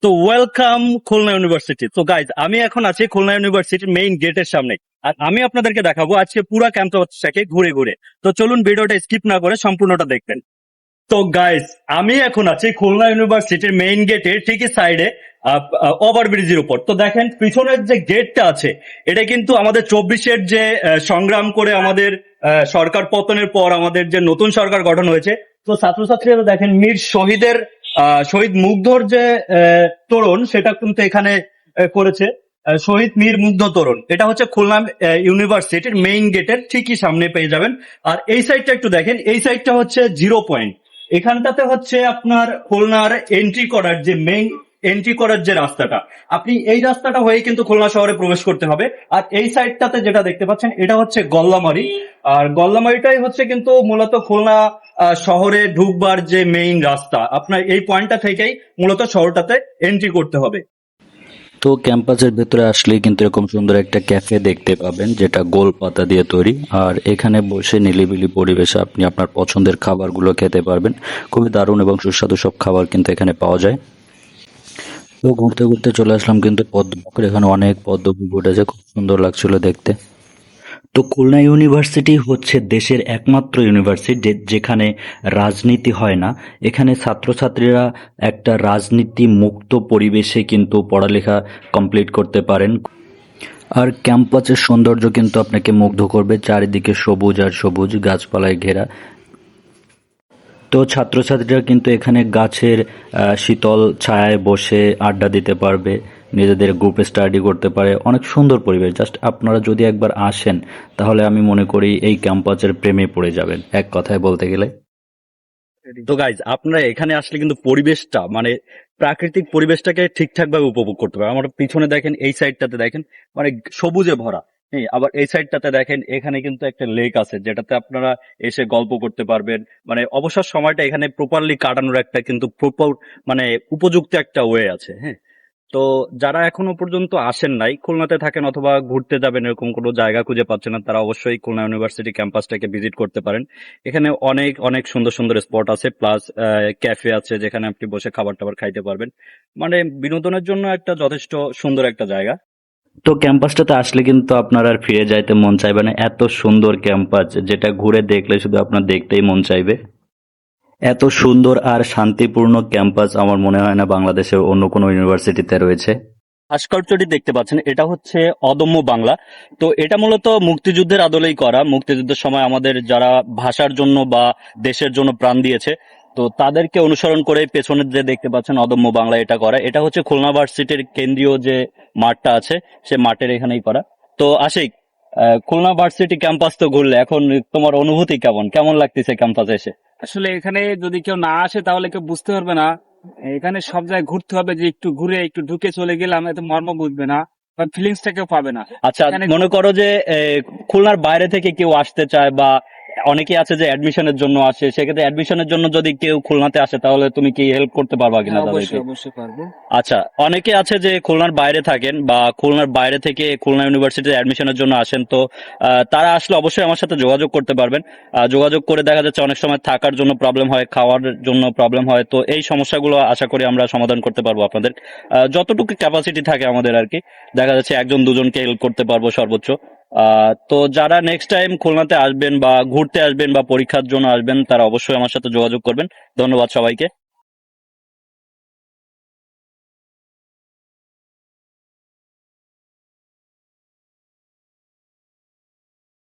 তো welcome Khulna university. তো guys, আমি এখন আছি খুলনা ইউনিভার্সিটির মেইন গেটের সামনে। আর আমি আপনাদেরকে দেখাবো আজকে পুরা ক্যাম্পাসটাকে ঘুরে ঘুরে। তো চলুন ভিডিওটা স্কিপ না করে সম্পূর্ণটা দেখবেন। তো গাইস, আমি এখন আছি খুলনা ইউনিভার্সিটির মেইন গেটের ঠিকই সাইডে ওভারব্রিজের উপর। তো দেখেন পিছনের যে গেটটা আছে, এটা কিন্তু আমাদের 24-এর যে সংগ্রাম করে আমাদের সরকার পতনের পর আমাদের যে নতুন সরকার গঠন হয়েছে, তো ছাত্রছাত্রীরা দেখেন মীর শহীদের শহীদ মুগ্ধর যে তোরণ, সেটা কিন্তু এখানে করেছে। শহীদ মীর মুগ্ধ তোরণ, এটা হচ্ছে খুলনা ইউনিভার্সিটির মেইন গেটের ঠিকই সামনে পেয়ে যাবেন। আর এই সাইডটা একটু দেখেন, এই সাইডটা হচ্ছে জিরো পয়েন্ট। এখানটাতে হচ্ছে আপনার খুলনার এন্ট্রি করার যে রাস্তাটা, আপনি এই রাস্তাটা হয়ে কিন্তু খুলনা শহরে প্রবেশ করতে হবে। আর এই সাইডটাতে যেটা দেখতে পাচ্ছেন, এটা হচ্ছে গল্লামারি। আর গল্লামারিটাই হচ্ছে কিন্তু মূলত খুলনা শহরে ঢুকবার যে মেইন রাস্তা। আপনার এই পয়েন্টটা থেকেই মূলত শহরটাতে এন্ট্রি করতে হবে। তো ক্যাম্পাসের ভেতরে আসলেই কিন্তু এরকম সুন্দর একটা ক্যাফে দেখতে পাবেন, যেটা গোল পাতা দিয়ে তৈরি। আর এখানে বসে নিলিবিলি পরিবেশে আপনি আপনার পছন্দের খাবারগুলো খেতে পারবেন। খুবই দারুণ এবং সুস্বাদু সব খাবার কিন্তু এখানে পাওয়া যায়। তো ঘুরতে ঘুরতে চলে আসলাম কিন্তু পদ্মপুকুর। এখানে অনেক পদ্ম ফুল ফুটেছে, খুব সুন্দর লাগছিল দেখতে। তো খুলনা ইউনিভার্সিটি হচ্ছে দেশের একমাত্র ইউনিভার্সিটি যেখানে রাজনীতি হয় না। এখানে ছাত্রছাত্রীরা একটা রাজনীতি মুক্ত পরিবেশে কিন্তু পড়ালেখা কমপ্লিট করতে পারেন। আর ক্যাম্পাসের সৌন্দর্য কিন্তু আপনাকে মুগ্ধ করবে, চারিদিকে সবুজ আর সবুজ গাছপালায় ঘেরা। তো ছাত্রছাত্রীরা কিন্তু এখানে গাছের শীতল ছায়ায় বসে আড্ডা দিতে পারবে, নিজেদের গ্রুপে স্টাডি করতে পারে। অনেক সুন্দর পরিবেশ। জাস্ট আপনারা যদি একবার আসেন তাহলে আমি মনে করি এই ক্যাম্পাসের প্রেমে পড়ে যাবেন, এক কথায় বলতে গেলে। তো গাইজ, আপনারা এখানে আসলে কিন্তু পরিবেশটা মানে প্রাকৃতিক পরিবেশটাকে ঠিকঠাক ভাবে উপভোগ করতে পারবেন। আমার পিছনে দেখেন, এই সাইডটাতে দেখেন মানে সবুজে ভরা। হ্যাঁ, আবার এই সাইডটাতে দেখেন, এখানে কিন্তু একটা লেক আছে যেটাতে আপনারা এসে গল্প করতে পারবেন। মানে অবসর সময়টা এখানে প্রপারলি কাটানোর একটা কিন্তু প্রপার মানে উপযুক্ত একটা ওয়ে আছে। হ্যাঁ, তো যারা এখনো পর্যন্ত আসেন নাই, খুলনাতে থাকেন অথবা ঘুরতে যাবেন, এরকম কোনো জায়গা খুঁজে পাচ্ছেন না, তারা অবশ্যই খুলনা ইউনিভার্সিটি ক্যাম্পাসটাকে ভিজিট করতে পারেন। এখানে অনেক অনেক সুন্দর সুন্দর স্পট আছে, প্লাস ক্যাফে আছে যেখানে আপনি বসে খাবার টাবার খাইতে পারবেন। মানে বিনোদনের জন্য একটা যথেষ্ট সুন্দর একটা জায়গা। তো ক্যাম্পাসটাতে আসলে কিন্তু আপনার আর ফিরে যাইতে মন চাইবে না। এত সুন্দর ক্যাম্পাস, যেটা ঘুরে দেখলে শুধু আপনার দেখতেই মন চাইবে। এত সুন্দর আর শান্তিপূর্ণ ক্যাম্পাস আমার মনে হয় না বাংলাদেশের অন্য কোনো ইউনিভার্সিটিতে রয়েছে। ভাস্কর্যটি দেখতে পাচ্ছেন, এটা হচ্ছে অদম্য বাংলা। তো এটা মূলত মুক্তিযুদ্ধের আদলেই করা। মুক্তিযুদ্ধের সময় আমাদের যারা ভাষার জন্য বা দেশের জন্য প্রাণ দিয়েছে, তো তাদেরকে অনুসরণ করে পেছনের যে দেখতে পাচ্ছেন অদম্য বাংলা, এটা করা। এটা হচ্ছে খুলনা ভার্সিটির কেন্দ্রীয় যে মাঠটা আছে, সে মাঠের এখানেই করা। তো আশিক, খুলনা ভার্সিটি ক্যাম্পাস তো ঘুরলে, এখন তোমার অনুভূতি কেমন কেমন লাগতেছে ক্যাম্পাসে এসে? আসলে এখানে যদি কেউ না আসে তাহলে কেউ বুঝতে পারবে না। এখানে সব জায়গায় ঘুরতে হবে, যে একটু ঘুরে একটু ঢুকে চলে গেলাম এত মর্ম বুঝবে না বা ফিলিংসটা কেউ পাবে না। আচ্ছা, এখানে মনে করো যে খুলনার বাইরে থেকে কেউ আসতে চায় বা অনেকে আছে যে অ্যাডমিশনের জন্য আসে, সেক্ষেত্রে অ্যাডমিশনের জন্য যদি কেউ খুলনাতে আসে, তাহলে তুমি কি হেল্প করতে পারবা কিনা হ্যাঁ, তাদেরকে? অবশ্যই অবশ্যই পারবো। আচ্ছা, অনেকে আছে যে খুলনার বাইরে থাকেন বা খুলনার বাইরে থেকে খুলনা ইউনিভার্সিটির অ্যাডমিশনের জন্য আসেন। তো তারা আসলে অবশ্যই আমার সাথে যোগাযোগ করতে পারবেন। যোগাযোগ করে দেখা যাচ্ছে অনেক সময় থাকার জন্য প্রবলেম হয়, খাওয়ার জন্য প্রবলেম হয়। তো এই সমস্যাগুলো আশা করি আমরা সমাধান করতে পারবো আপনাদের যতটুকু ক্যাপাসিটি থাকে আমাদের আর কি। দেখা যাচ্ছে একজন দুজনকে হেল্প করতে পারবো সর্বোচ্চ। তো যারা নেক্সট টাইম খুলনাতে আসবেন বা ঘুরতে আসবেন বা পরীক্ষার জন্য আসবেন, তারা অবশ্যই আমার সাথে যোগাযোগ করবেন। ধন্যবাদ সবাইকে।